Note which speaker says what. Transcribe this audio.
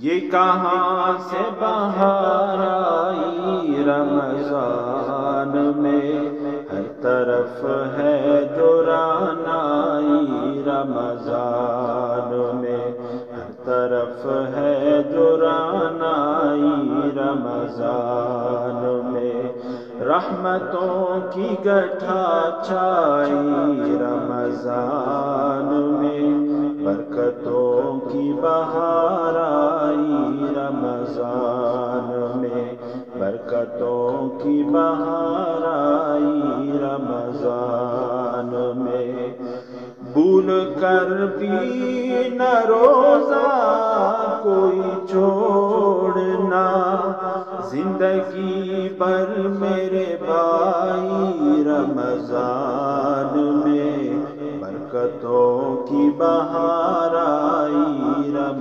Speaker 1: ये कहाँ से बहार आई रमज़ान में, हर तरफ है जो रानाई रमज़ान में, हर तरफ है जो रानाई रमज़ान में। रहमतों की गठा छाई रमज़ान में, बरकतों की बहार आई रमज़ान में, बरकतों की बहार आई रमज़ान में। भूल कर भी न रोज़ा कोई छोड़ना, जिंदगी